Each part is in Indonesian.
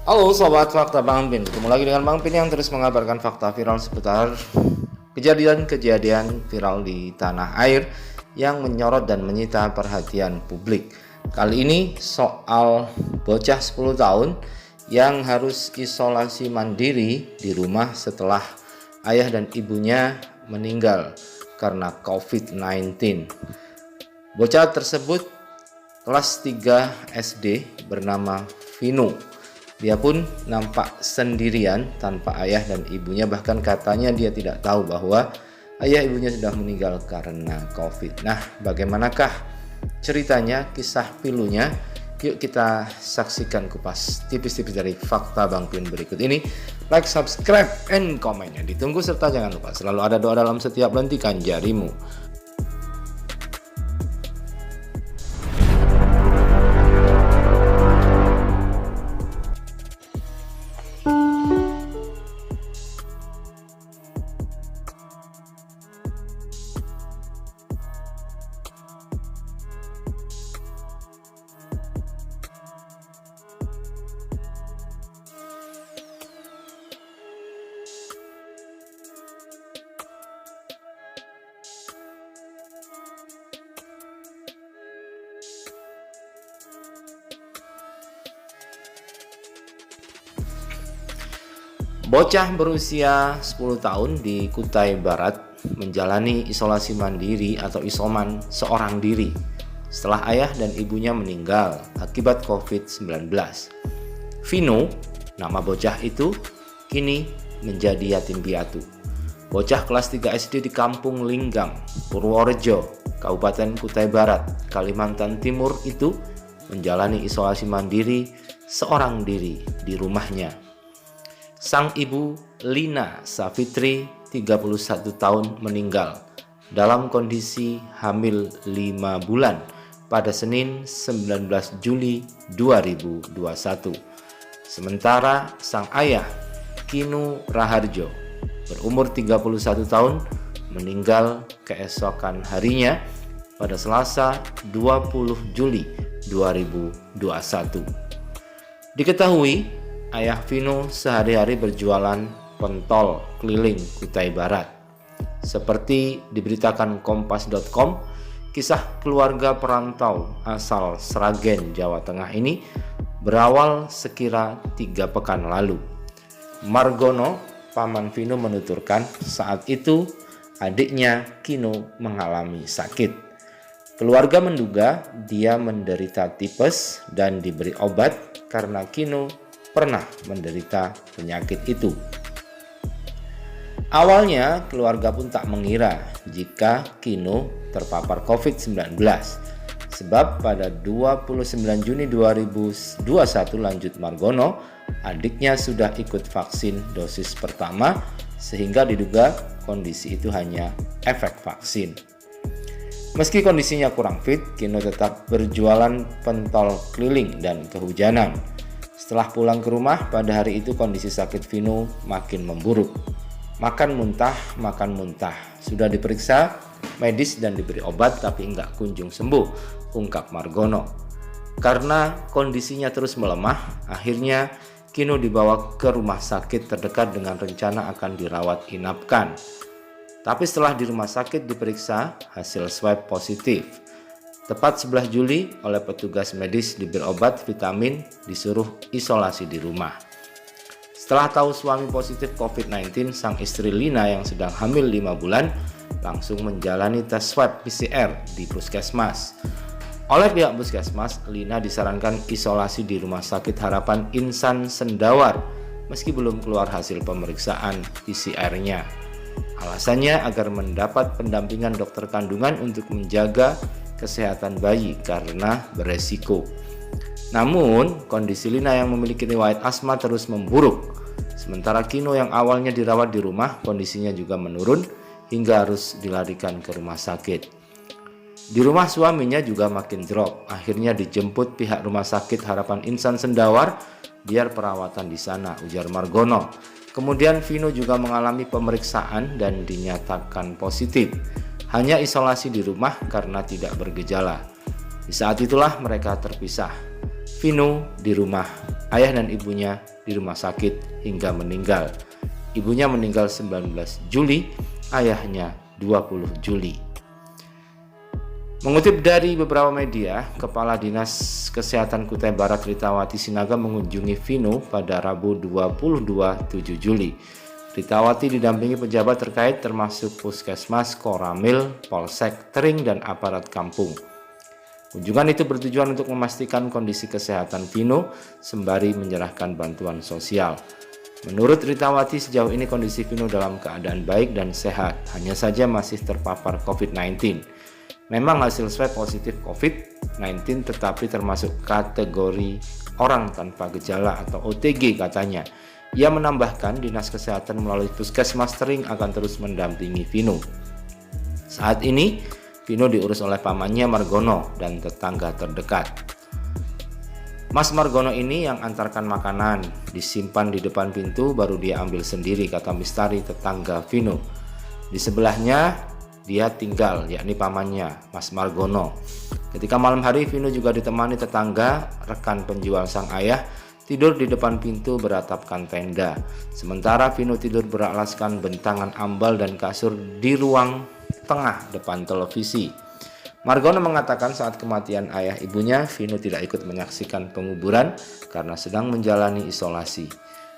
Halo Sobat Fakta Bang Pin, ketemu lagi dengan Bang Pin yang terus mengabarkan fakta viral seputar kejadian-kejadian viral di tanah air yang menyorot dan menyita perhatian publik. Kali ini soal bocah 10 tahun yang harus isolasi mandiri di rumah setelah ayah dan ibunya meninggal karena COVID-19. Bocah tersebut kelas 3 SD bernama Vino. Dia pun nampak sendirian tanpa ayah dan ibunya, bahkan katanya dia tidak tahu bahwa ayah ibunya sudah meninggal karena COVID. Nah, bagaimanakah ceritanya, kisah pilunya? Yuk kita saksikan kupas tipis-tipis dari fakta Bang Pin berikut ini. Like, subscribe, and komennya ditunggu, serta jangan lupa selalu ada doa dalam setiap lentikan jarimu. Bocah berusia 10 tahun di Kutai Barat menjalani isolasi mandiri atau isoman seorang diri setelah ayah dan ibunya meninggal akibat COVID-19. Vino, nama bocah itu, kini menjadi yatim piatu. Bocah kelas 3 SD di Kampung Linggam, Purworejo, Kabupaten Kutai Barat, Kalimantan Timur itu menjalani isolasi mandiri seorang diri di rumahnya. Sang ibu Lina Savitri 31 tahun meninggal dalam kondisi hamil 5 bulan pada Senin 19 Juli 2021. Sementara sang ayah Kinu Raharjo berumur 31 tahun meninggal keesokan harinya pada Selasa 20 Juli 2021. Diketahui ayah Vino sehari-hari berjualan pentol keliling Kutai Barat. Seperti diberitakan kompas.com, kisah keluarga perantau asal Sragen, Jawa Tengah ini berawal sekira 3 pekan lalu. Margono, paman Vino, menuturkan saat itu adiknya Kino mengalami sakit. Keluarga menduga dia menderita tipes dan diberi obat karena Kino pernah menderita penyakit itu. Awalnya keluarga pun tak mengira jika Kino terpapar COVID-19, sebab pada 29 Juni 2021 lanjut Margono, adiknya sudah ikut vaksin dosis pertama sehingga diduga kondisi itu hanya efek vaksin. Meski kondisinya kurang fit, Kino tetap berjualan pentol keliling dan kehujanan. Setelah pulang ke rumah pada hari itu, kondisi sakit Vino makin memburuk. Makan muntah. Sudah diperiksa medis dan diberi obat tapi enggak kunjung sembuh, ungkap Margono. Karena kondisinya terus melemah, akhirnya Kino dibawa ke rumah sakit terdekat dengan rencana akan dirawat inapkan. Tapi setelah di rumah sakit diperiksa, hasil swab positif. Tepat 11 Juli oleh petugas medis diberi obat vitamin, disuruh isolasi di rumah. Setelah tahu suami positif COVID-19, sang istri Lina yang sedang hamil 5 bulan langsung menjalani tes swab PCR di puskesmas. Oleh pihak puskesmas, Lina disarankan isolasi di Rumah Sakit Harapan Insan Sendawar meski belum keluar hasil pemeriksaan PCR-nya. Alasannya agar mendapat pendampingan dokter kandungan untuk menjaga kesehatan bayi karena beresiko. Namun kondisi Lina yang memiliki riwayat asma terus memburuk. Sementara Kino yang awalnya dirawat di rumah, kondisinya juga menurun hingga harus dilarikan ke rumah sakit. Di rumah suaminya juga makin drop. Akhirnya dijemput pihak Rumah Sakit Harapan Insan Sendawar biar perawatan di sana, ujar Margono. Kemudian Vino juga mengalami pemeriksaan dan dinyatakan positif. Hanya isolasi di rumah karena tidak bergejala. Di saat itulah mereka terpisah. Vino di rumah, ayah dan ibunya di rumah sakit hingga meninggal. Ibunya meninggal 19 Juli, ayahnya 20 Juli. Mengutip dari beberapa media, Kepala Dinas Kesehatan Kutai Barat Ritawati Sinaga mengunjungi Vino pada Rabu 7 Juli. Ritawati didampingi pejabat terkait termasuk Puskesmas, Koramil, Polsek, Tering, dan aparat kampung. Kunjungan itu bertujuan untuk memastikan kondisi kesehatan Vino sembari menyerahkan bantuan sosial. Menurut Ritawati, sejauh ini kondisi Vino dalam keadaan baik dan sehat, hanya saja masih terpapar COVID-19. Memang hasil swab positif COVID-19 tetapi termasuk kategori orang tanpa gejala atau OTG katanya. Ia menambahkan Dinas Kesehatan melalui Puskesmas Tering akan terus mendampingi Vino. Saat ini Vino diurus oleh pamannya Margono dan tetangga terdekat. Mas Margono ini yang antarkan makanan disimpan di depan pintu baru dia ambil sendiri, kata Mistari tetangga Vino. Di sebelahnya dia tinggal, yakni pamannya, Mas Margono. Ketika malam hari, Vino juga ditemani tetangga, rekan penjual sang ayah, tidur di depan pintu beratapkan tenda. Sementara Vino tidur beralaskan bentangan ambal dan kasur di ruang tengah depan televisi. Margono mengatakan saat kematian ayah ibunya, Vino tidak ikut menyaksikan penguburan karena sedang menjalani isolasi.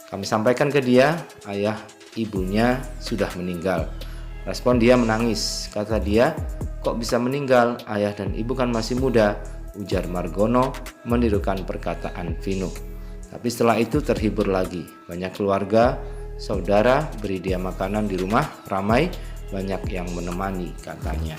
Kami sampaikan ke dia, ayah ibunya sudah meninggal. Respon dia menangis, kata dia, kok bisa meninggal, ayah dan ibu kan masih muda, ujar Margono menirukan perkataan Vino. Tapi setelah itu terhibur lagi, banyak keluarga, saudara beri dia makanan di rumah, ramai, banyak yang menemani katanya.